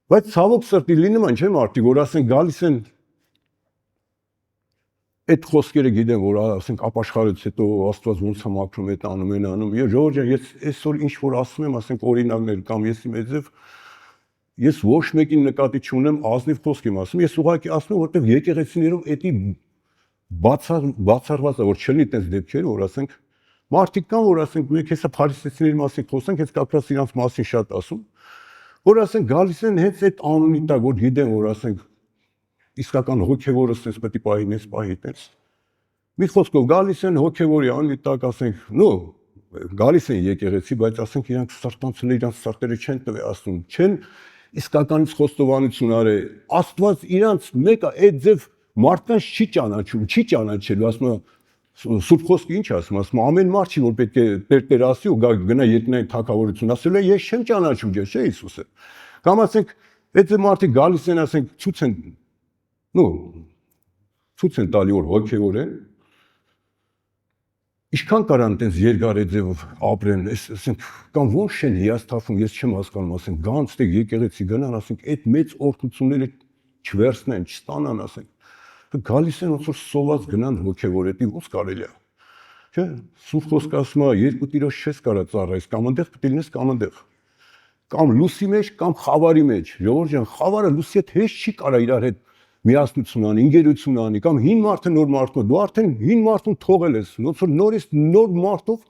Բայց ցավոք սրտի լինում են, չէ՞ մարդիկ, որ ասեն գալիս են այդ խոսքերը գիտեմ, որ ասենք ապաշխարից հետո Աստված ոնց է մաքրում, այդ անում, այն անում։ Եվ Ժողովուրդ ջան, ես այսօր ինչ որ ասում եմ, ասենք օրինակներ կամ եսի մեծև ես ոչ մեկին նկատի չունեմ, ազնիվ խոսք եմ ասում, ես ուղղակի ասում եմ, որտեղ եկեղեցիներում էդի բացառված է, որ չլինի այդպես դեպքեր, որ ասենք մարդիկ կան, որ ասենք մենք հեսա փարիսեցիների մասին խոսենք, հենց կապրած իրանց մասին շատ ասում, որ ասենք գալիս են հենց այդ անունի տակ, որ գիտեն, որ ասենք իսկական հոգևորը sense պետք է պահի, նես պահի այդպես։ Մի խոսքով գալիս են հոգևորի անունի տակ, ասենք, նո, գալիս են եկեղեցի, բայց ասենք իրանք սրտանցները իրանք սրտերը չեն տվեացնում, չեն իսկականից խոստովանություն արել։ Աստված իրանք մեկը այդ ձև մարդկանց չի ճանաչում, չի ճանաչելու, ասում է Սուրբ խոսքը ինչ ասում, ասում ամեն մարդ չի որ պետք է Տեր ասի ու գնա երկնային թագավորություն, ասել է ես չեմ ճանաչում ջե, չէ՞ Հիսուսը։ Կամ ասենք այդ մարդիկ գալիս են, ասենք ցույց են, նո, ցույց են տալի որ հոգևոր են։ Ինչքան կարան այդպես երկար ձևով ապրեն, ասենք կամ ոնց են հիասթափում, ես չեմ հասկանում, ասենք գանց դե եկեղեցի գնան, ասենք այդ մեծ օրհնությունները չվերցնեն, չստանան, ասենք գալիս են ոնց որ սոված գնան հոգևոր էդի ոնց կարելի է, չէ՞։ Սուրբ խոսքը ասում է երկու տիրոջ չես կարա ծառայես, կամ այնտեղ պետք է լինես, կամ այնտեղ, կամ լուսի մեջ, կամ խավարի մեջ։ Ժողովուրդ ջան, խավարը լուսի հետ հեշտ չի կարա իրար հետ միասնություն անի, ընկերություն անի, կամ հին մարդը նոր մարդու, դու արդեն հին մարդուն թողել ես, ոնց որ նորից նոր մարդով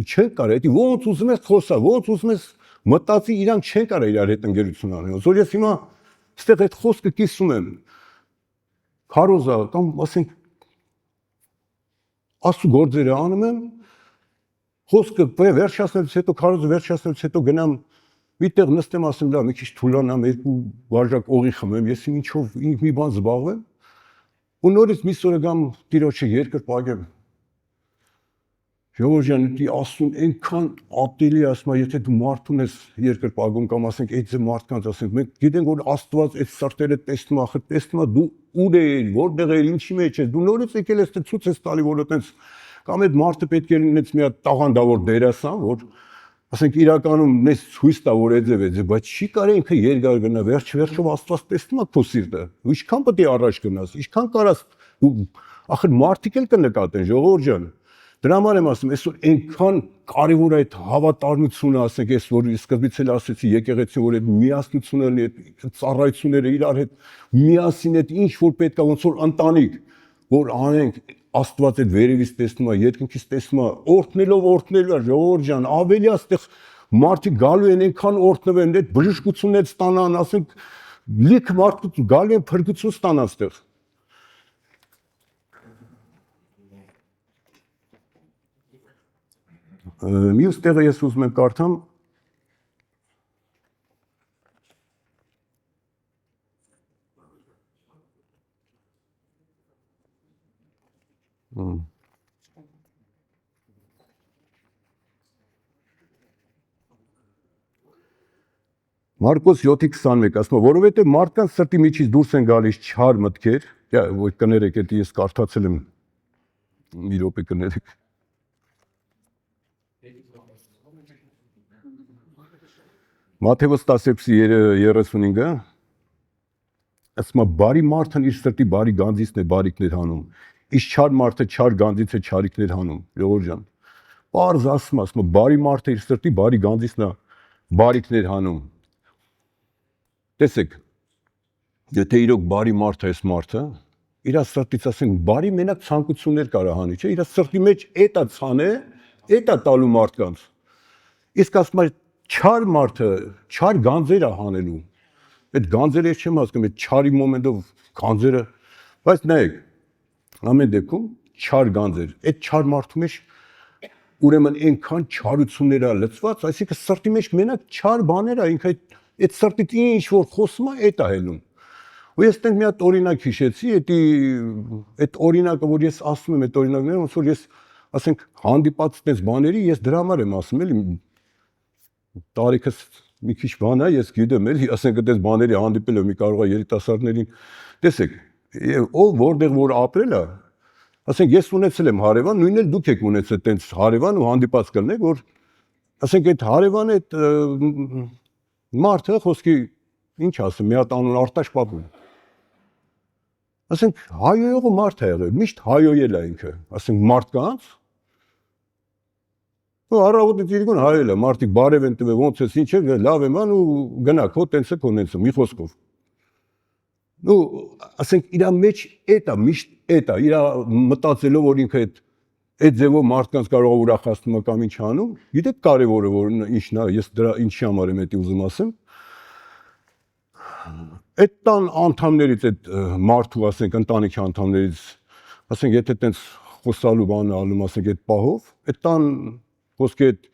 չեն կարա, էդի ոնց ուզում ես խոսա, ոնց ուզում ես մտածի, իրանք չեն կարա իրար հետ ընկերություն անել։ Ոնց որ ես հիմա այստեղ այդ խոսքը կիսում եմ քարոզա կամ ասենք աստու գործերը անում եմ խոսքը վերջացնելուց հետո քարոզը վերջացնելուց հետո գնամ միտեղ նստեմ ասեմ լավ մի քիչ թուլանամ երկու վարժակ օղի խմեմ ես ինչով մի բան զբաղվեմ ու նորից մի սորը գամ տիրոջը երկրպագեմ Ժողովուրդ ջան դի աստուն այնքան ատելի ասма եթե դու մարդուն ես երկրպագում կամ ասենք այդ մարդկանց ասենք մենք գիտենք որ Աստված այդ սրտերը տեսնում է ախր տեսնում է դու ուր ես որտեղ ես ինչի մեջ ես դու նորից եկել ես դե ցույց ես տալի որ այտենց կամ այդ մարդը պետք է լինի մի հատ տաղանդավոր դերասան որ ասենք իրականում նես ցույց տա որ էձև է բայց չի կարա ինքը երկար գնա վերջով Աստված տեսնում է քո սիրտը ու ինչքան պետք է առաջ գնաս ինչքան կարաս դու ախր մարդիկ էլ կնկատեն ժողովուրդ ջան Դրա համար եմ ասում, այսօր այնքան կարևոր է այդ հավատարմությունը, ասենք, ես որ սկզբից էլ ասեցի եկեղեցի որ այդ միասնությունը լինի, այդ ծառայությունները իրար հետ միասին այդ ինչ որ պետք է ոնց որ ընտանիք, որ անենք Աստված այդ վերևից տեսնում է, երկնքից տեսնում է, օրհնելով օրհնելու է, ժողովուրդ ջան, ավելի այստեղ մարդիկ գալու են այնքան օրհնվեն, այդ բժշկություններ ստանան, ասենք, լիք մարդիկ գալու են փրկություն ստանան այստեղ Մյուս տեղը ես ուզում եմ կարդամ Մարկոս 7:21 ասում է, որովհետև մարդկանց սրտի միջից դուրս են գալիս չար մտքեր, որ կներեք, դա ես կարդացել եմ մի րոպե կներեք Մատթեոս 10:35-ը ասում է բարի մարդն իր սրտի բարի գանձից է բարիքներ հանում իսկ չար մարդը չար գանձից է չարիքներ հանում ժողովուրդ ջան Պարզ ասում է բարի մարդը իր սրտի բարի գանձից է բարիքներ հանում Տեսեք եթե իրոք բարի մարդ է այս մարդը իր սրտից ասենք բարի մենակ ցանկություններ կարա հանի չէ իր սրտի մեջ էտա ցանե էտա տալու մարդկանց իսկ ասում է Չար մարդը, չար գանձեր է հանելու, այդ գանձերը ես չեմ հասկանում, այդ չարի մոմենտով գանձերը, բայց նայեք, ամեն դեպքում չար գանձեր, այդ չար մարդու մեջ ուրեմն այնքան չարություններ է լցված, այսինքն սրտի մեջ մենակ չար բաներ է, ինքը այդ սրտից ինչ որ խոսում է, այդ է հելնում։ Ու ես տենք մի հատ օրինակ հիշեցի, այդ օրինակը, որ ես ասում եմ այդ օրինակները, ոնց որ ես ասենք հանդիպած այդպես բաների, ես դրա համար եմ ասում էլի տարիքս մի քիչ բան է, ես գիտեմ էլի, ասենք այդպես բաների հանդիպել եմ, մի կարող է երիտասարդներին, տեսեք, ով որտեղ որ ապրել է, ասենք ես ունեցել եմ հարևան, նույնն էլ դուք եք ունեցել այդպես հարևան ու հանդիպած կլինեք, որ ասենք այդ հարևանը այդ մարդը խոսքի Ինչ ասեմ, մի հատ անուն Արտաշ Պապուն։ Ասենք հայոյողը մարդ է եղել, միշտ հայոյել է ինքը, ասենք մարդկանց։ Ու առավոտից իրիկուն հայել է, մարդիկ բարև են տվել, ոնց ես, ինչ է, լավ եմ ան ու գնա, քո տենց է, քո նենց է, մի խոսքով։ Ու ասենք իր մեջ էդ է, միշտ էդ է, իր մտածելով որ ինքը այդ ձևով մարդկանց կարող է ուրախացնում կամ ինչ անում, գիտեք կարևորը որ ինչն է, ես դրա ինչի համար եմ էդի ուզում ասեմ։ Այդ տան անդամներից այդ մարդու, ասենք ընտանիքի անդամներից, ասենք եթե տենց խոսալու բան անում, ասենք այդ պահով, այդ տան ոսկե այդ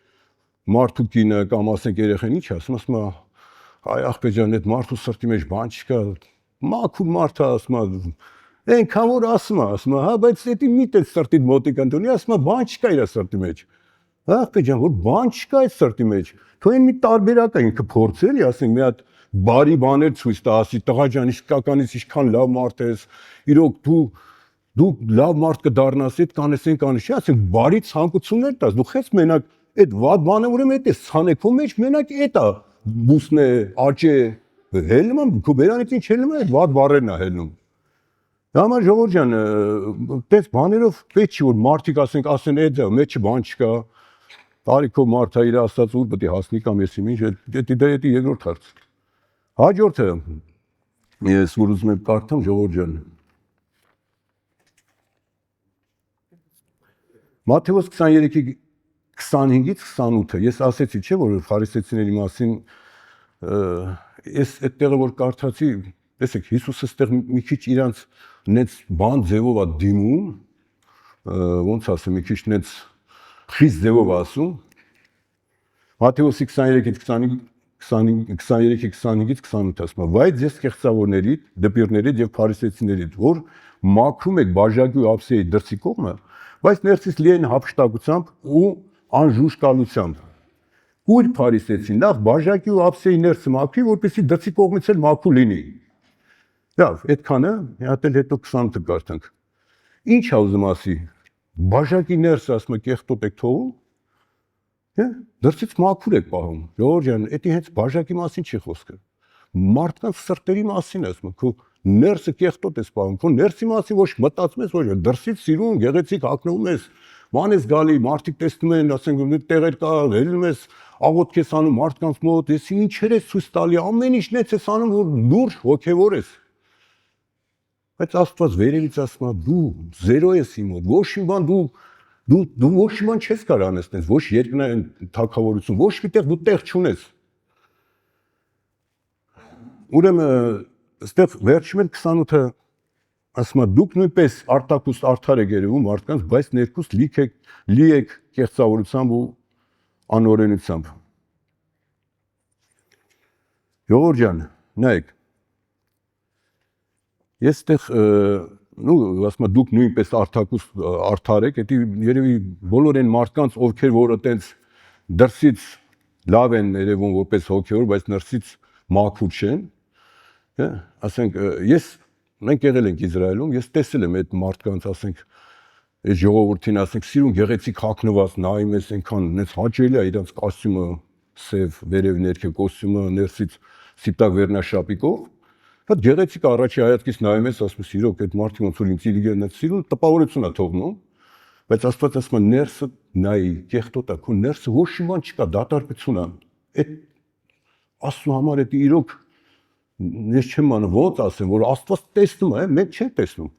մարդու կինը կամ ասենք երեխան ինչ ասում, ասում է, այ աղբեր ջան, այդ մարդու սրտի մեջ բան չկա, մաքուր մարդ է, ասում է, այնքան որ ասում է, հա, բայց դա մի տես սրտիդ մոտիկ ընդունի, ասում է, բան չկա իր սրտի մեջ։ Աղբեր ջան, որ բան չկա այդ սրտի մեջ, թող այն մի տարբերակ է ինքը փորձել, ասենք մի հատ բարի բաներ ցույց տա, ասի, տղա ջան, իսկականից ինչքան լավ մարդ ես, իրոք դու լավ մարդ կդառնաս, այդ կանես, չի, ասենք բարի ցանկություններ տաս, դու խես մենակ այդ վատ բանը ուրեմն այդ է ցանեքո մեջ մենակ այդ է բուսնե, աճե, հելնում եմ, քո բերանից ինչ հելնում է, այդ վատ բառերն է հելնում։ Համար ժողովուրդ ջան, այդպես բաներով պետք չի որ մարդիկ ասեն այդ է, մեջը բան չկա, տարիքով մարդ է իր ասած ուր պետք է հասնի կամ եսի ինչ, դա երկրորդ հարց։ Հաջորդը ես որ ուզում եմ կարդամ ժողովուրդ ջան։ Մատթեոս 23:25-ից 28-ը ես ասեցի չէ որ ֆարիսեցիների մասին ես այդտեղը որ կարդացի տեսեք Հիսուսը այդտեղ մի քիչ իրանց նենց բան ձևով է դիմում ոնց ասեմ մի քիչ նենց խիստ ձևով ասում Մատթեոս 23:25-ից 28 ասում է վայ ձեզ կեղծավորներիդ դպիրներիդ եւ ֆարիսեցիներիդ որ մաքրում եք բաժակի ու ափսեի դրսի կողմը բայց ներսից լի են հափշտակությամբ ու անժուշկալությամբ Ուր փարիսեցին լավ բաժակի ու ափսեի ներսը մաքրի որպեսզի դրսի կողմից էլ մաքուր լինի Լավ այդքանը մի հատ էլ հետո 28-ը կարդանք Ինչ է ուզում ասի բաժակի ներսը ասում է կեղտոտ եք թողում դրսից մաքուր եք պահում ժողովուրդ ջան դա հենց բաժակի մասին չի խոսքը մարդկանց սրտերի մասին ասում եմ քո ներսը կեղտոտ ես պահում քո ներսի մասին ոչ մտածում ես ոչ դրսից սիրուն գեղեցիկ հագնվում ես ման ես գալի մարդիկ տեսնում են ասենք տեղեր կա հելնում ես աղոթք ես անում մարդկանց մոտ ես ինչեր ես ցույց տալի ամեն ինչ նենց ես անում որ լուրջ հոգևոր ես բայց Աստված վերևից ասում է դու զերո ես իմ մոտ ոչ մի բան դու ոչ մի բան չես կարող անես տենց ոչ երկնային թագավորություն ոչ միտեղ դու տեղ չունես ուրեմն այստեղ վերջում էլ 28-ը ասում է դուք նույնպես արտակուստ արդար եք երևում մարդկանց բայց ներքուստ լի եք կեղծավորությամբ ու անօրենությամբ Ժողովուրդ ջան նայեք ես այդտեղ ասում եմ դուք նույնպես արտակուստ արդար եք դա երևի բոլոր այն մարդկանց ովքեր որ այտենց դրսից լավ են երևում որպես հոգևոր բայց ներսից մաքուր չեն ասենք մենք եղել ենք Իսրայելում, ես տեսել եմ այդ մարդկանց, ասենք, այդ ժողովրդին, ասենք, սիրուն գեղեցիկ հագնված, նայում ես այնքան, նենց հաճելի է իրանց կոստյումը, սև, վերև ներքև կոստյումը, ներսից սիպտակ վերնաշապիկով, հատ գեղեցիկ առաջի հայացքից նայում ես, ասում ես, իրոք այդ մարդիկ ոնց որ ինտելիգենտ է, սիրուն տպավորություն է թողնում, բայց Աստված ասում է ներսը նայի, կեղտոտ է, քո ներսը ոչ մի բան չկա, դատարկություն է, այդ Աստծո համար դա իրոք ես չեմ անում ոնց ասեմ որ Աստված տեսնում է մենք չենք տեսնում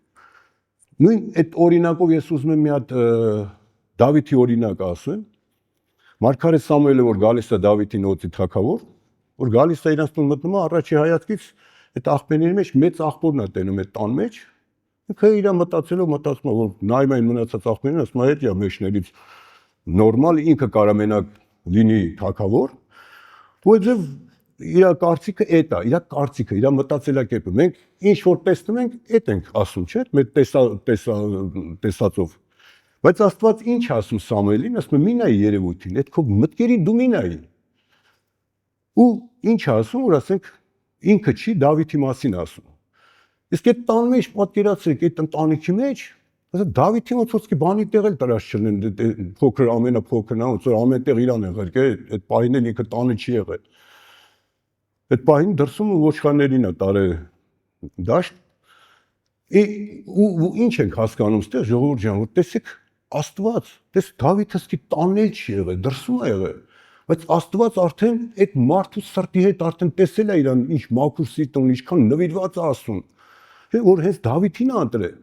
նույն այդ օրինակով ես ուզում եմ մի հատ Դավիթի օրինակ ասեմ Մարգարե Սամուելը որ գալիս է Դավիթի նոցի թագավոր որ գալիս է իրանց տուն մտնում է առաջի հայացքից այդ աղբերների մեջ մեծ աղբորն է տենում այդ տան մեջ ինքը իր մտածելով մտածում է որ նայում այն մնացած աղբերին ասում է այդ է մեջներից նորմալ ինքը կարա մենակ լինի թագավոր ու իր կարծիքը էդ է, իր կարծիքը, իր մտածելակերպը։ Մենք ինչ որ տեսնում ենք, էդ ենք ասում, չէ՞, մեր տեսածով։ Բայց Աստված ինչ ասում Սամուելին, ասում է՝ մի նայի երևույթին, այդ քո մտքերին դու մի նայի։ Ու ինչ ասում, որ ասենք ինքը չի Դավիթի մասին ասում։ Իսկ այդ տան մեջ պատկերացրեք, այդ ընտանիքի մեջ, ասեք Դավիթի ոնց որ բանի տեղ էլ տրած չլինեն, փոքր ամենափոքրն է, ոնց որ ամեն տեղ իրան եղել, այդ պահին էլ ինքը տանը չի եղել։ Այդ պահին դրսում ոչխարներին է տարել դաշտ։ Ու ինչ ենք հասկանում ստեղ ժողովուրդ ջան, որ տեսեք Աստված, տես Դավիթը սկի տանել չի եղել, դրսում է եղել, բայց Աստված արդեն այդ մարդու սրտի հետ արդեն տեսել է իրան ինչ մաքուր սիրտ ունի, ինչքան նվիրված է ասում, որ հենց Դավիթին է ընտրել։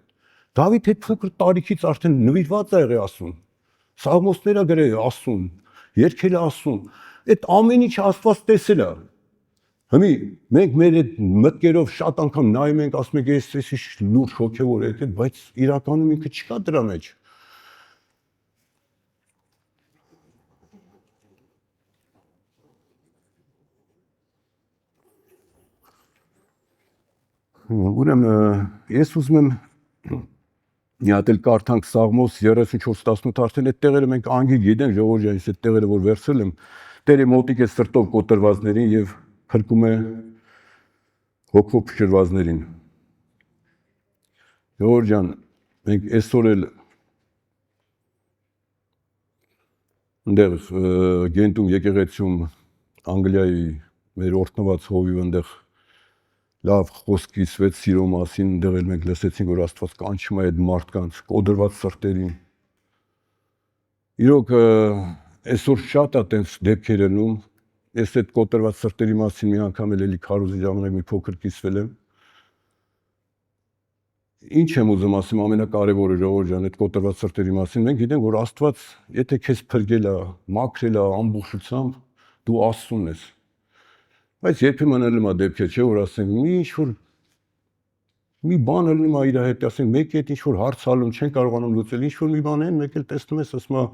Դավիթ այդ փոքր տարիքից արդեն նվիրված է եղել ասում, սաղմոսներ է գրել ասում, երգել է ասում, այդ ամեն ինչը Աստված տեսել է։ Հիմի մենք մեր այդ մտքերով շատ անգամ նայում ենք, ասում ենք, ես ինչ լուրջ հոգևոր է, բայց իրականում ինքը չկա դրա մեջ։ Ուրեմն ես ուզում եմ մի հատ էլ կարդանք Սաղմոս 34:18 արդեն այդ տեղերը մենք անգիր գիտենք ժողովուրդ ջան, այս այդ տեղերը որ վերցրել եմ, Տերը մոտիկ է սրտով կոտրվածներին եւ փրկում է հոգով փշրվածներին։ Ժողովուրդ ջան, մենք այսօր էլ այնտեղ Գենտում եկեղեցում Անգլիայի մեր օրհնված հովիվ այնտեղ լավ խոսքի սվետ սիրո մասին այնտեղ էլ մենք լսեցինք, որ Աստված կանչում է այդ մարդկանց կոտրված սրտերին։ Իրոք այսօր շատ է տենց դեպքեր ելնում, ես այդ կոտրված սրտերի մասին մի անգամ էլի քարոզի ժամանակ մի փոքր կիսվել եմ։ Ինչ եմ ուզում ասեմ, ամենակարևորը ժողովուրդ ջան, այդ կոտրված սրտերի մասին մենք գիտենք, որ Աստված եթե քեզ փրկել է, մաքրել է ամբողջությամբ, դու Աստծուն ես։ Բայց երբեմն ելնում է դեպքեր, չէ՞ որ ասենք մի բան ելնում է իր հետ, ասենք մեկի հետ ինչ որ հարցալում չեն կարողանում լուծել, ինչ որ մի բան են, մեկ էլ տեսնում ես, ասում է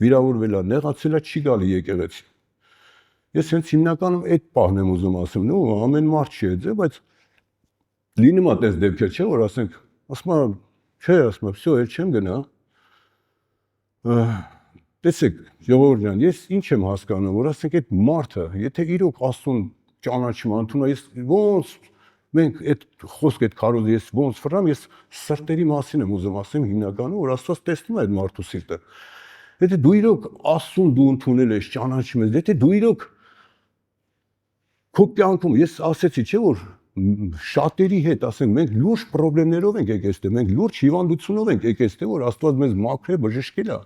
վիրավորվել է, նեղացել է, չի գալի եկեղեցի։ Ես հենց հիմնականում այդ պահն եմ ուզում ասեմ, նո ամեն մարդ չի այդ, բայց լինում է այդպես դեպքեր, չէ՞ որ ասենք, ասում է, չէ, ասում է, всё, էլ չեմ գնա։ Տեսեք, ժողովուրդ ջան, ես ինչ եմ հասկանում, որ ասենք այդ մարդը, եթե իրոք Աստծուն ճանաչում ընդունում, ես ոնց մենք այդ խոսք այդ քարոզը ես ոնց ֆռամ, ես սրտերի մասին եմ ուզում ասեմ հիմնականում, որ Աստված տեսնում է այդ մարդու սիրտը։ Եթե դու իրոք Աստծուն դու ընդունել ես, ճանաչում ես, եթե դու իրոք քո կյանքում ես ասեցի, չէ՞ որ շատերի հետ, ասենք, մենք լուրջ խնդիրներով ենք եկել այստեղ, մենք լուրջ հիվանդությունով ենք եկել այստեղ, որ Աստված մեզ մաքրել, բժշկել է։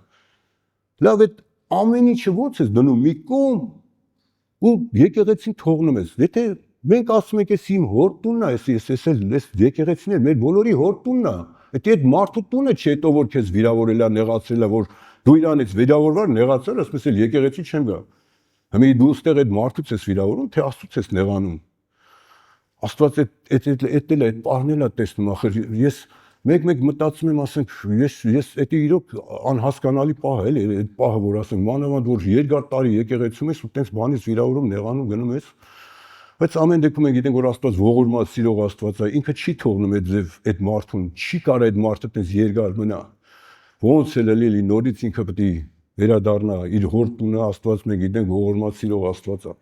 Լավ, այդ ամեն ինչը ո՞նց ես դնում մի կողմ ու եկեղեցին թողնում ես։ Եթե մենք ասում ենք, ես իմ հոր տունն է, ես եկեղեցին է, մեր բոլորի հոր տունն է։ Այդ մարդու տունը չէ, հետո որ քեզ վիրավորել է, նեղացրել է, որ դու իրանից վիրավորված, նեղացել, ասես էլ եկեղեցի չեմ գա։ Հիմա դու ստեղ այդ մարդուց ես վիրավորում, թե Աստծուց ես նեղանում։ Աստված այդ պահն է տեսնում, ախր ես մեկ մտածում եմ, ասենք, ես դա իրոք անհասկանալի պահ է, էլի, այդ պահը, որ ասենք, մանավանդ որ երկար տարի եկեղեցում ես ու տենց բանից վիրավորում, նեղանում գնում ես, բայց ամեն դեպքում մենք գիտենք, որ Աստված ողորմած սիրող Աստված է, ինքը չի թողնում այդ ձև այդ մարդուն, չի կարող այդ մարդը տենց երկար մնա։ Ոնց էլ էլի նորից ինքը պետք է վերադառնա իր հոր տունը, Աստված մենք գիտենք ողորմած սիրող Աստված է։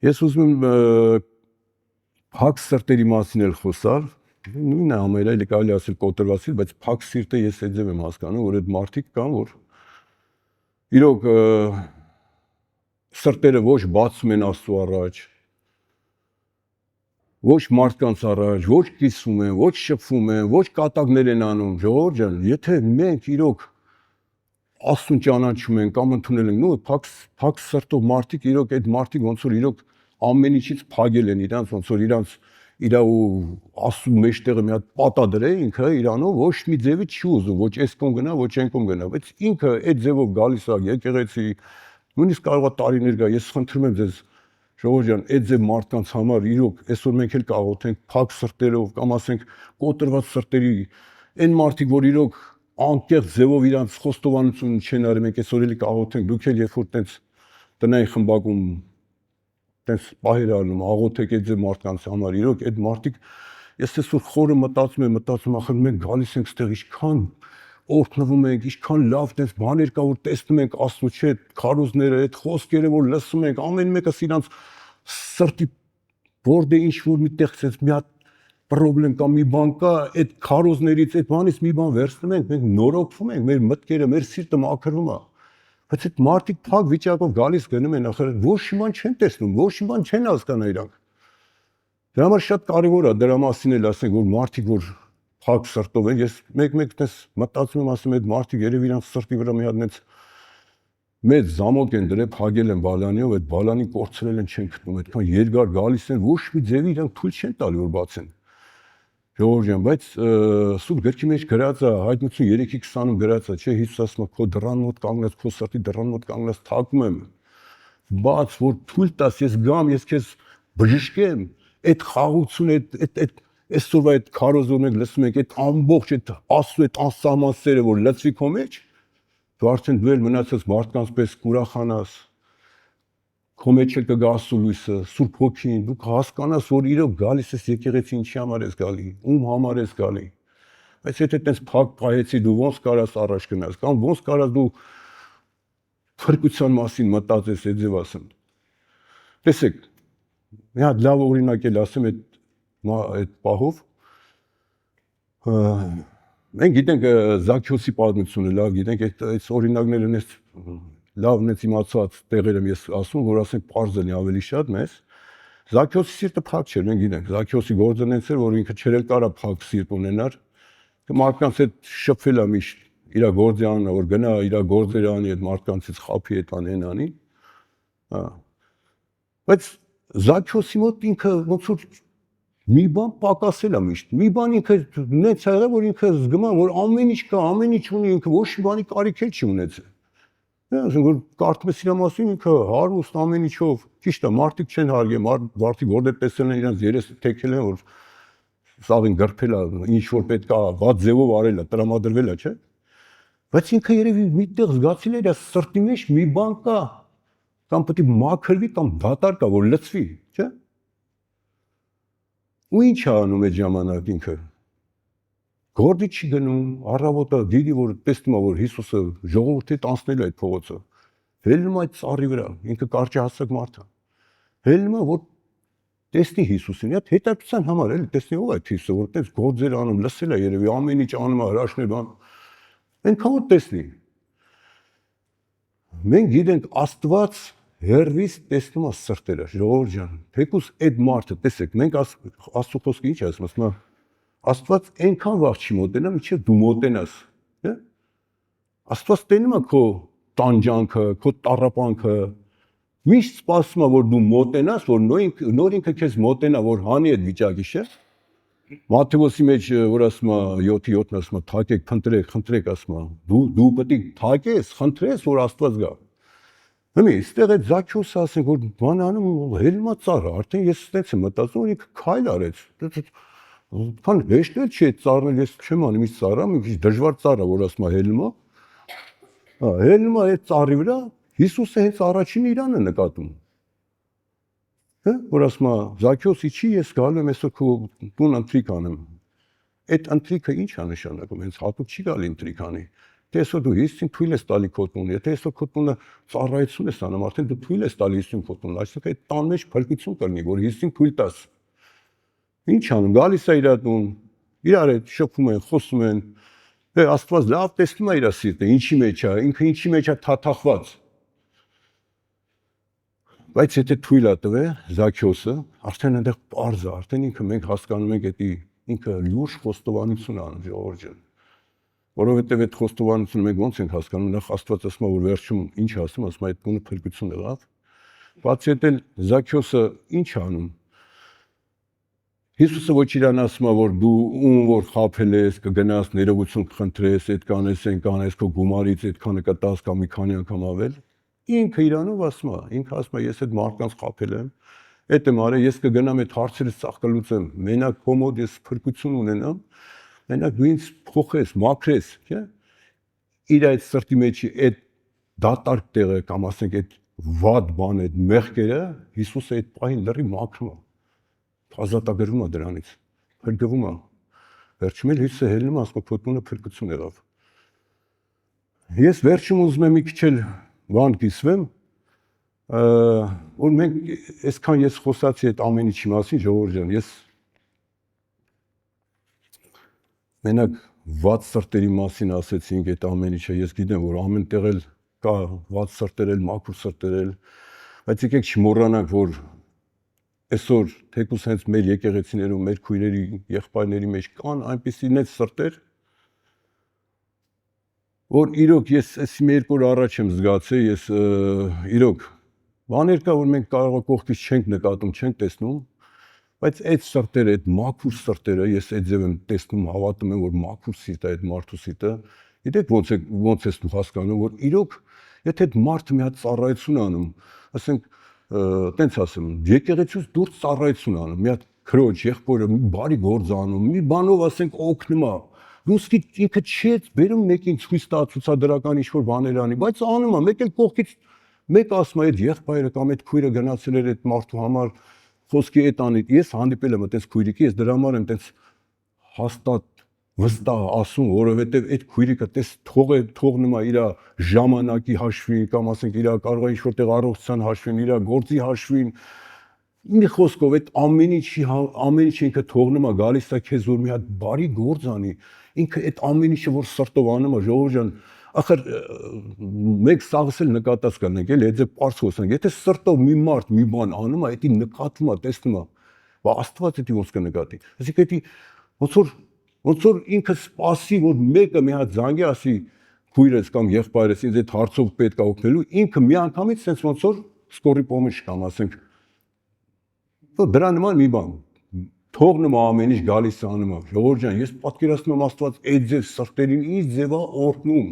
Ես ուզում եմ փակ սրտերի մասին էլ խոսալ, նույնն է ամենայնիվ կարելի ասել կոտրվածի, բայց փակ սիրտը ես այդ ձև եմ հասկանում, որ այդ մարդիկ կան, որ իրոք սրտերը ոչ բացում են Աստծո առաջ, ոչ մարդկանց առաջ, ոչ կիսում են, ոչ շփվում են, ոչ կատակներ են անում, ժողովուրդ ջան, եթե մենք իրոք Աստծուն ճանաչում են կամ ընդունել են, նո փակ սրտով մարդիկ իրոք այդ մարդիկ ոնց որ իրոք ամեն ինչից փագել են իրանց, ոնց որ իրանց իրա ու Աստծու մեջտեղը մի հատ պատա դրել ինքը իրանով ոչ մի ձևի չի ուզում, ոչ այս կողմ գնա, ոչ այն կողմ գնա, բայց ինքը այդ ձևով գալիս է եկեղեցի, նույնիսկ կարող է տարիներ գա, ես խնդրում եմ ձեզ ժողովուրդ ջան, այդ ձև մարդկանց համար իրոք այսօր մենք էլ կաղոթենք փակ սրտերով կամ ասենք կոտրված սրտերի այն մարդիկ, որ իրոք անկեղծ ձևով իրանց խոստովանություն չեն արել, մենք այսօր էլի կաղոթենք, դուք էլ երբ որ տենց տնային խմբակում տենց պահեր անում, աղոթեք այդ ձև մարդկանց համար, իրոք այդ մարդիկ, ես այսօր խորը մտածում, ախր մենք գալիս ենք ստեղ ինչքան օրհնվում ենք, ինչքան լավ տենց բաներ կա, որ տեսնում ենք Աստծո չէ, քարոզները, այդ խոսքերը, որ լսում ենք, ամեն մեկս իրանց սրտի որ դե ինչ որ միտեղ ցած մի հատ պրոբլեմ կա, մի բան կա, այդ քարոզներից այդ բանից մի բան վերցնում ենք, մենք նորոգվում ենք, մեր մտքերը, մեր սիրտը մաքրվում է։ Բայց այդ մարդիկ փակ վիճակով գալիս գնում են, ախր ոչ մի բան չեն տեսնում, ոչ մի բան չեն հասկանում իրանք։ Դրա համար շատ կարևոր է դրա մասին էլ ասենք, որ մարդիկ որ փակ սրտով են, ես մեկ-մեկ տես մտածում եմ, ասում եմ, այդ մարդիկ երևի իրանք սրտի վրա մի հատ մեծ զամոկ են դրել, փակել են բալանիով, այդ բալանին կորցրել են, չեն գտնում, այդքան երկար գալիս են, ոչ մի ձևի իրանք թույլ չեն տալի որ բացեն։ Ժողովուրդ ջան, բայց սուրբ գրքի մեջ գրած է, Հայտնություն 3:20-ում գրած է, չէ, Հիսուս ասում է, քո դռան մոտ կանգնած, քո սրտի դռան մոտ կանգնած թակում եմ, բաց, որ թույլ տաս, ես գամ, ես քեզ բժշկեմ, այդ խաղությունը, այդ այսօրվա այդ քարոզում եք լսում եք, այդ ամբողջ այդ Աստծո այդ անսահման սերը, որ լցվի քո մեջ, դու արդեն դու էլ մնացած մարդկանց պես կուրախանաս, քո մեջ էլ կգա Աստծո լույսը, Սուրբ Հոգին, դու կհասկանաս, որ իրոք գալիս ես եկեղեցի ինչի համար ես գալի, ում համար ես գալի։ Բայց եթե տես փակ պահեցի, դու ոնց կարաս առաջ գնաս, կամ ոնց կարաս դու փրկության մասին մտածես, այդ ձև ասեմ։ Տեսեք, մի հատ լավ օրինակ էլ ասեմ այդ պահով, մենք գիտենք Զաքեոսի պատմությունը, լավ գիտենք, այդ օրինակները նես լավն է իմացած տեղեր եմ ես ասում, որ ասենք պարզել է ավելի շատ մեզ։ Զաքեոսի սիրտը փակ չէր, մենք գիտենք, Զաքեոսի գործը նենց էր, որ ինքը չէր կարա փակ սիրտ ունենար, մարդկանց հետ շփվել է միշտ, իր գործի անունը, որ գնա իր գործերը անի, այդ մարդկանցից խափի այդ անի, անի։ Բայց Զաքեոսի մոտ ինքը ոնց որ մի բան պակասել է միշտ, մի բան ինքը նենց ա եղել, որ ինքը զգում է, որ ամեն ինչ կա, ամեն ինչ ունի, ինքը ոչ մի բանի կարիք էլ չի ունեցել։ Ասենք որ կարդում ես իր մասին, ինքը հարուստ ամեն ինչով, ճիշտ է, մարդիկ չեն հարգել, մարդիկ որտեղ տեսել են իրենց երեսը թեքել են, որ սաղին գրփել է, ինչ որ պետք է, ված ձևով արել է, տրամադրվել է, չէ՞։ Բայց ինքը երևի միտեղ զգացել է իր սրտի մեջ մի բան կա, կամ պետք է մաքրվի, կամ դատար կա, որ լցվի, չէ՞։ Ու ինչ է անում այդ ժամանակ ինքը։ Գործի չի գնում, առավոտը դիդի որ տեսնում է որ Հիսուսը ժողովրդի հետ անցնել է այդ փողոցը։ Հելնում այդ ծառի վրա, ինքը կարճահասակ մարդ է։ Հելնում է որ տեսնի Հիսուսին, այդ հետաքրքրության համար էլի տեսնի ով է Հիսուսը, որ տես գործեր անում, լսել է երևի ամեն ինչ անում է, հրաշքներ բան։ Այնքան որ տեսնի։ Մենք գիտենք Աստված հերվից տեսնում է սրտերը, ժողովուրդ ջան։ Թեկուզ այդ մարդը, տեսեք, մենք Աստծո խոսքը ինչ ասում, ասում է Աստված այնքան վաղ չի մոտենա, մինչև դու մոտենաս, չէ՞։ Աստված տենում է քո տանջանքը, քո տառապանքը, միշտ սպասում է, որ դու մոտենաս, որ նոր ինքը քեզ մոտենա, որ հանի այդ վիճակի, չէ՞։ Մատթեոսի մեջ որ ասում է 7:7-ն ասում է, թակեք, խնդրեք, ասում է, դու պետք է թակես, խնդրես, որ Աստված գա։ Հիմա այստեղ այդ Զաքեոսը ասենք, որ բան անում, հելմա ծառը, արդեն ես ստենց եմ մտածում, որ ինքը քայլ արեց։ Քան հեշտ էլ չի ծառնել, ես չեմ անում ինչ ծառա, մի քիչ դժվար ծառա, որ ասում է հելմա։ Հելմա այդ ծառի վրա Հիսուսը հենց առաջին իրանը նկատում։ Հա, որ ասում է Զաքեոսի չի, ես գալու եմ այսօր քո տուն ընթրիք անեմ։ Այդ ընթրիքը ի՞նչ է նշանակում, հենց հատուկ չի գալի ընթրիք անի։ Թե այսօր դու հիսին թույլ ես տալի քո տունը, եթե այսօր քո տունը ծառայություն ես անում, արդեն դու թույլ ես տալի հիսին քո տունը, այսինքն այդ տան մեջ փրկություն կլինի, որ հիսին թույլ տաս։ Ինչ անում, գալիս է իր տուն, իրար հետ շփվում են, խոսում են։ Դե Աստված լավ տեսնում է իր սիրտը, ինչի մեջ է, ինքը ինչի մեջ է թաթախված։ Բայց եթե թույլ է տվել Զաքեոսը, արդեն այնտեղ պարզ է, արդեն ինքը մենք հասկանում ենք դա ինքը լուրջ խոստովանություն անում, ժողովուրդ ջան։ Որովհետև այդ խոստովանությունը մենք ոնց ենք հասկանում, նախ Աստված ասում է, որ վերջում ինչ ասում, ասում է այդ տունը փրկություն եղավ։ Բացի այդ էլ Զաքեոսը ինչ անում։ Հիսուսը ոչ իրան ասում է, որ դու ում որ խաբել ես, կգնաս ներողություն կխնդրես, այդ կանես, այն կանես, քո գումարից այդքանը կտաս կամ մի քանի անգամ ավել։ Ինքը իրանով ասում է, ինքը ասում է, ես այդ մարդկանց խաբել եմ, այդ եմ արել, ես կգնամ այդ հարցերը ծաղկալուծեմ, մենակ քո մոտ ես փրկություն ունենամ, մենակ դու ինձ փոխես, մաքրես, չէ՞։ Իր այդ սրտի մեջի այդ դատարկ տեղը կամ ասենք այդ վատ բան, այդ մեղքերը Հիսուսը այդ պահին լրի մաքրում է։ Ազատագրվում է դրանից, փրկվում է։ Վերջում էլ Հիսուսը հելնում է, ասում է քո տունը փրկություն եղավ։ Ես վերջում ուզում եմ մի քիչ էլ բան կիսվեմ, որ մենք այսքան ես խոսացի այդ ամեն ինչի մասին, ժողովուրդ ջան, ես մենակ վատ սրտերի մասին ասեցինք, այդ ամեն ինչը ես գիտեմ, որ ամեն տեղ էլ կա վատ սրտեր էլ, մաքուր սրտեր էլ, բայց եկեք չմոռանանք, որ այսօր թեկուզ հենց մեր եկեղեցիներում, մեր քույրերի, եղբայրների մեջ կան այնպիսի նենց սրտեր, որ իրոք ես այս մի երկու օր առաջ եմ զգացել, ես իրոք բաներ կա, որ մենք կարող է կողքից չենք նկատում, չենք տեսնում, բայց այդ սրտերը, այդ մաքուր սրտերը, ես այդ ձև եմ տեսնում, հավատում եմ, որ մաքուր սիրտ է այդ մարդու սիրտը, գիտեք ոնց ես դու հասկանում, որ իրոք եթե այդ մարդը մի հատ ծառայություն անում, ասենք տենց ասեմ, եկեղեցուց դուրս ծառայություն անում, մի հատ քրոջ, եղբորը մի բարի գործ անում, մի բանով ասենք օգնում է, դուսկի ինքը չի բերում մեկին ցույց տա ցուցադրական ինչ-որ բաներ անի, բայց անում է, մեկ էլ կողքից մեկ ասում է այդ եղբայրը կամ այդ քույրը գնացել էր այդ մարդու համար խոսքի այդ անի, ես հանդիպել եմ այդպես քույրիկի, ես դրա համար եմ այդպես հաստատ վստահ ասում, որովհետև այդ քույրիկը տես թողնում է իր ժամանակի հաշվին կամ ասենք իր կարող է ինչ-որ տեղ առողջության հաշվին, իր գործի հաշվին, մի խոսքով այդ ամեն ինչ ինքը թողնում է, գալիս է քեզ որ մի հատ բարի գործ անի, ինքը այդ ամեն ինչը որ սրտով անում է, ժողովուրդ ջան, ախր մեկ սաղս էլ նկատած կանենք, էլի այդ պարզ խոսանք, եթե սրտով մի մարդ մի բան անում է, դա նկատվում է, տեսնում է, բա Աստված դա ոնց կնկատի։ Այսինքն ոնց որ ինքը սպասի, որ մեկը մի հատ զանգի ասի քույրս կամ եղբայրս ինձ այդ հարցով պետք է օգնելու, ինքը միանգամից sense ոնց որ սկորի պոմիշ կամ ասենք դրա նման մի բան թողնում է ամեն ինչ գալիս անում է։ Ժողովուրդ ջան, ես պատկերացնում եմ Աստված այդ ձև սրտերին ինչ ձև է օրհնում։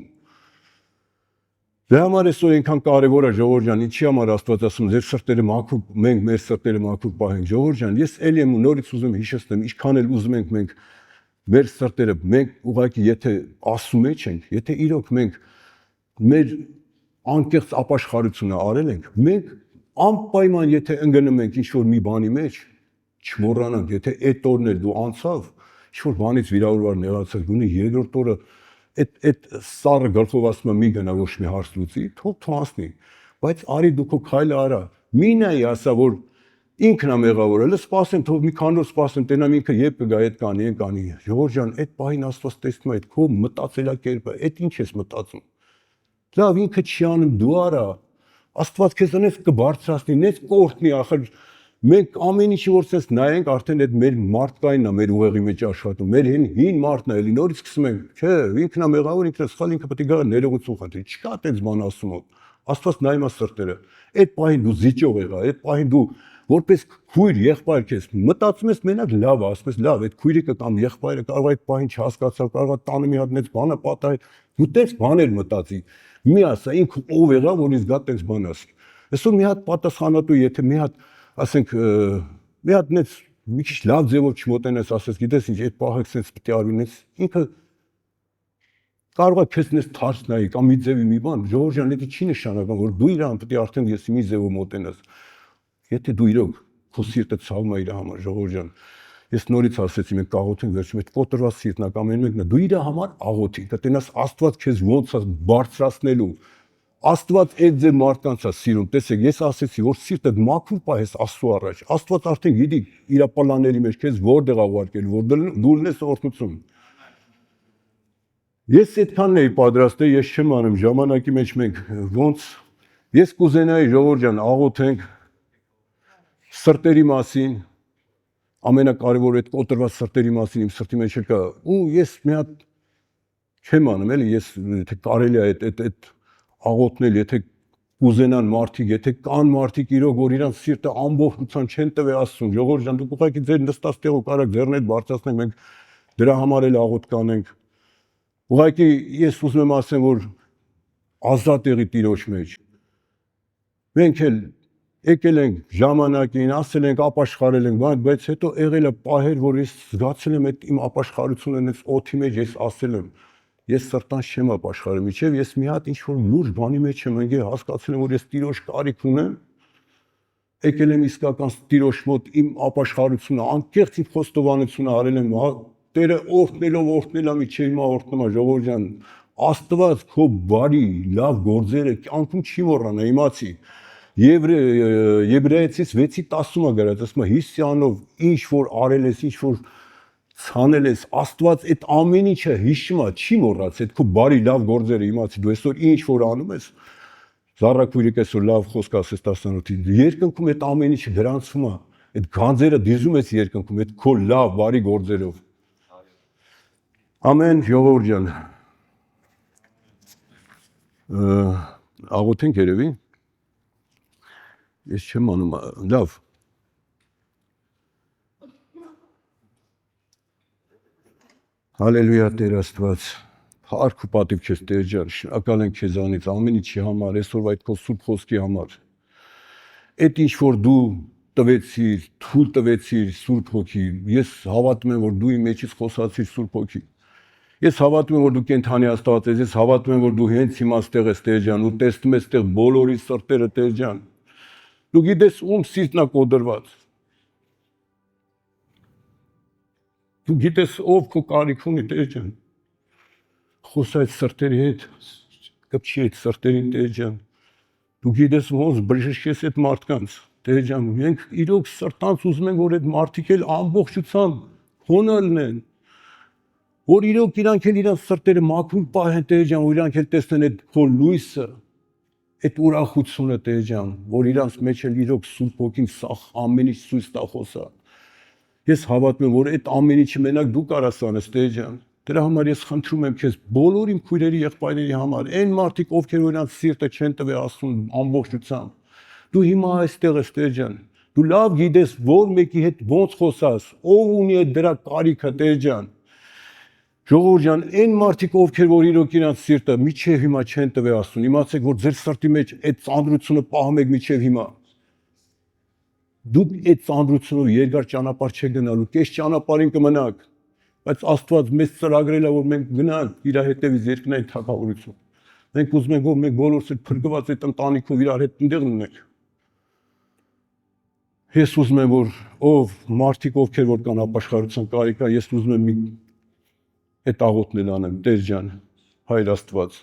Դրա համար էսօր այնքան կարևոր է ժողովուրդ ջան, ինչի համար Աստված ասում ձեր սրտերը մաքուր, մենք մեր սրտերը մաքուր պահենք։ Ժողովուրդ ջան, ես ելի եմ նորից ուզում հիշեցնեմ, ինչքան էլ ուզում ենք մենք մեր սրտերը մենք ուղղակի եթե ասում ենք, եթե իրոք մենք մեր անկեղծ ապաշխարությունը արել ենք, մենք անպայման եթե ընկնում ենք ինչ-որ մի բանի մեջ, չմոռանանք, եթե այդ օրն էլ դու անցավ, ինչ-որ բանից վիրավորված նեղացած գունի երկրորդ օրը այդ սառը գլխով ասում եմ մի գնա ոչ մի հարց լուծի, թող անցնի, բայց արի դու քո քայլը արա, մի նայի ասա որ ինքն է մեղավորը, սպասեմ, թող մի քանի օր սպասեմ, տենամ ինքը երբ կգա, այդ կանի։ Ժողովուրդ ջան, այդ պահին Աստված տեսնում է այդ քո մտածելակերպը, այդ ինչ ես մտածում։ Լավ, ինքը չի անում, դու արա, Աստված քեզ անես կբարձրացնի, նես կօրհնի, ախր մենք ամեն ինչի որ sense նայենք, արդեն այդ մեր մարդկայինն է, մեր ուղեղի մեջ աշխատում, մեր հին մարդն է, էլի նորից սկսում ենք, չէ, ինքն է մեղավոր, ինքն է սխալ, ինքը պետք է գա ներողություն խնդրի, չկա այդպես բան ասում։ Աստված նայում է սրտերը։ Այդ պահին դու զիջող եղա, այդ պահին դու որպես քույր եղբայր քեզ մտածում ես մենակ լավ, ասում ես լավ, այդ քույրիկը կամ եղբայրը կարող է այդ պահին չհասկացավ, կարող է տանը մի հատ նենց բանը պատահի, դու տես բաներ մտածի։ Մի ասա ինքը ով եղա, որ ինձ գա տես բան ասի։ Այսօր մի հատ պատասխանատու, եթե մի հատ ասենք մի հատ նենց մի քիչ լավ ձևով չմոտենես, ասես գիտես ինչ, այդ պահը sense պետք է արվի նենց, ինքը կարող է քեզ նես թարս նայի կամ մի ձևի մի բան, ժողովուրդ ջան, դա չի նշանակում, որ դու իրան պետք է արդեն ես մի ձևով մոտենաս։ Եթե դու իրոք քո սիրտը ցավում է իր համար, ժողովուրդ ջան, ես նորից ասեցի, մենք կաղոթենք վերջում այդ կոտրված սիրտն է կամ այն մեկն է, դու իր համար աղոթի, կտենաս Աստված քեզ ոնց է բարձրացնելու։ Աստված այդ ձեր մարդկանց է սիրում, տեսեք, ես ասեցի, որ սիրտը մաքուր պահես Աստծո առաջ, Աստված արդեն գիտի իր պլանների մեջ քեզ որտեղ է ուղարկել, որ դու ունես օրհնություն։ Ես այդքանն էի պատրաստել, ես չեմ անում, ժամանակի մեջ մենք ոնց ես կուզենայի ժողովուրդ ջան աղոթենք սրտերի մասին, ամենակարևորը այդ կոտրված սրտերի մասին իմ սրտի մեջ կա, ու ես մի հատ չեմ անում, էլի ես եթե կարելի է այդ աղոթնել, եթե կուզենան մարդիկ, եթե կան մարդիկ իրոք, որ իրանց սիրտը ամբողջությամբ չեն տվել Աստծուն, ժողովուրդ ջան, դուք ուղղակի ձեր նստած տեղով կարաք ձեռներդ բարձրացնենք, մենք դրա համար էլ աղոթք կանենք։ Ուղղակի ես ուզում եմ ասեմ, որ ազատ եղի Տիրոջ մեջ։ Մենք էլ եկել ենք ժամանակին, ասել ենք ապաշխարել ենք, բայց հետո եղել է պահեր, որ ես զգացել եմ այդ իմ ապաշխարությունը նենց օդի մեջ ես ասել եմ, ես սրտանց չեմ ապաշխարել, միջև ես մի հատ ինչ-որ լուրջ բանի մեջ եմ ընկել, հասկացել եմ, որ ես Տիրոջ կարիք ունեմ, եկել եմ իսկական Տիրոջ մոտ իմ ապաշխարությունը, անկեղծ իմ խոստովանությունը արել եմ, Տերը օրհնելով օրհնել է, միջև հիմա օրհնում է, ժողովուրդ ջան, Աստված քո բարի, լավ գործերը կյանքում չի մոռանա, իմացի։ Եբրայեցից 6:10-ը գրած, ասում է հիսյանով ինչ որ արել ես, ինչ որ ցանել ես, Աստված այդ ամեն ինչը հիշում է, չի մոռաց, այդ քո բարի լավ գործերը իմացի, դու այսօր ինչ որ անում ես, Զառաքույրիկ այսօր լավ խոսք ասես 18-ին, երկնքում այդ ամեն ինչը գրանցվում է, այդ գանձերը դիզում ես երկնքում, այդ քո լավ բարի գործերով։ Ամեն, ժողովուրդ ջան։ Աղոթենք երևի։ Ես չեմ անում, լավ։ Հալելույա Տեր Աստված, փառք ու պատիվ քեզ Տեր ջան, շնորհակալ ենք քեզանից ամեն ինչի համար, այսօր այդ քո սուրբ խոսքի համար։ Այդ ինչ որ դու տվեցիր, թույլ տվեցիր Սուրբ Հոգի, ես հավատում եմ, որ դու իմ մեջից խոսացիր Սուրբ Հոգի։ Ես հավատում եմ, որ դու կենթանի Աստված ես, ես հավատում եմ, որ դու հենց հիմա ստեղ ես Տեր ջան, ու տեսնում ես ստեղ բոլորի սրտերը Տեր ջան։ Դու գիտես ում սիրտն է կոդրված։ Դու գիտես ով քո կարիք ունի Տեր ջան։ Խոսա այդ սրտերի հետ, կպչի այդ սրտերին Տեր ջան։ Դու գիտես ոնց բժշկես այդ մարդկանց, Տեր ջան, մենք իրոք սրտանց ուզում ենք, որ այդ մարդիկ էլ ամբողջությամբ հոնը լինեն, որ իրոք իրանք էլ իրանք սրտերը մաքուր պահեն Տեր ջան, որ իրանք էլ տեսնեն այդ քո լույսը, այդ ուրախությունը Տեր ջան, որ իրանք մեջ էլ իրոք Սուրբ Հոգին սաղ ամեն ինչ ցույց տա խոսա։ Ես հավատում եմ, որ այդ ամեն ինչը մենակ դու կարաս անես Տեր ջան։ Դրա համար ես խնդրում եմ քեզ բոլոր իմ քույրերի եղբայրների համար, այն մարդիկ, ովքեր իրանք սիրտը չեն տվել Աստծուն ամբողջությամբ։ Դու հիմա այստեղ ես Տեր ջան։ Դու լավ գիտես, որ մեկի հետ ոնց խոսաս, ով ունի այդ դրա կարիքը Տեր ջան։ Ժողովուրդ ջան, այն մարդիկ, ովքեր որ իրոք իրանք սիրտը միջև հիմա չեն տվել Աստծուն, իմացեք, որ ձեր սրտի մեջ այդ ծանրությունը պահում եք միջև հիմա։ Դուք այդ ծանրությունով երկար ճանապարհ չեք գնալու, կես ճանապարհին կմնաք, բայց Աստված մեզ ծրագրել է, որ մենք գնանք իր հետևից երկնային թագավորություն։ Մենք ուզում ենք, որ մենք բոլորս այդ փրկված այդ ընտանիքով իրար հետ ընդեղ լինենք։ Ես ուզում եմ, որ ով մարդիկ ովքեր որ կան ապաշխարության կարիք կա, ես ուզում եմ այդ աղոթն անեմ, Տեր ջան, Հայր Աստված։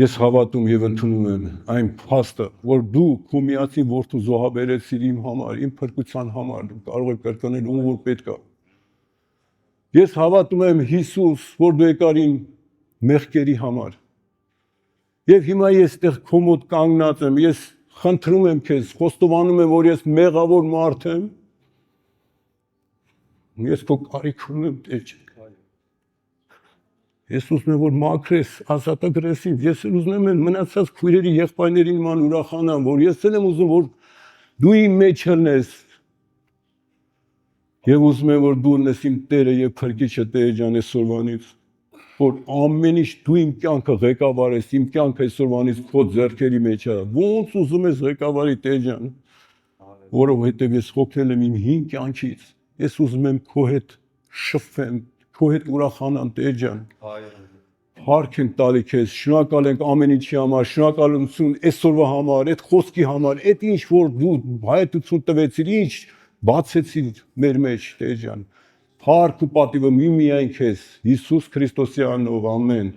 Ես հավատում եւ ընդունում եմ այն փաստը, որ դու քո միածին որդու զոհաբերեցիր իմ համար, իմ փրկության համար, դու կարող ես կրկնել ում որ պետք է։ Ես հավատում եմ Հիսուս, որ դու եկար իմ մեղքերի համար։ Եվ հիմա ես այդտեղ քո մոտ կանգնած եմ, ես խնդրում եմ քեզ, խոստովանում եմ, որ ես մեղավոր մարդ եմ։ Ես քո կարիք ունեմ, Տեր ջան։ Ես ուզում եմ, որ մաքրես, ազատագրես ինձ, ես ուզում եմ մնացած քույրերի եղբայրների նման ուրախանամ, որ ես եմ ուզում, որ դու իմ մեջ լնես։ Եվ ուզում եմ, որ դու լնես իմ Տերը եւ Փրկիչը Տեր ջան այսօրվանից, որ ամեն ինչ դու իմ կյանքը ղեկավարես, իմ կյանքը այսօրվանից քո ձեռքերի մեջ է։ Ոնց ուզում ես ղեկավարի Տեր ջան, որովհետեւ ես հոգնել եմ իմ հին կյանքից։ Ես ուզում եմ քո հետ շփվեմ, քո հետ ուրախանամ Տեր ջան։ Փառք ենք տալի քեզ, շնորհակալ ենք ամեն ինչի համար, շնորհակալություն այսօրվա համար, այդ խոսքի համար, այդ ինչ որ դու հայտություն տվեցիր, ինչ բացեցիր մեր մեջ Տեր ջան։ Փառք ու պատիվը միայն քեզ, Հիսուս Քրիստոսի անունով, ամեն։